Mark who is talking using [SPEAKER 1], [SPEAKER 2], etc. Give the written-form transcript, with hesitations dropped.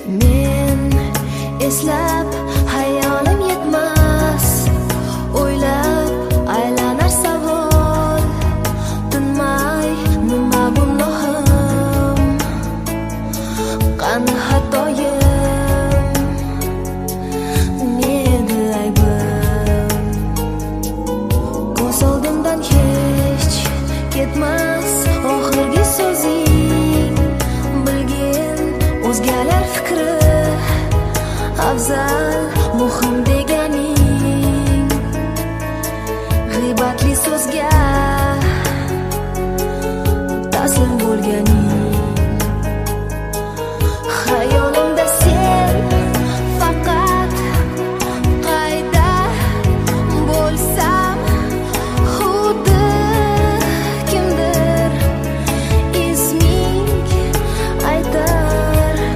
[SPEAKER 1] Men eslab hayolim yetmas, o'ylab aylanar savol, tinmay nima gunohim, qani xatoyim, nedi aybim. Ko'z oldimdan hech ketmas oxirgi so'zing, bilgin o'zgalar fikri afzal, muhim deganing. G'iybatli so'zga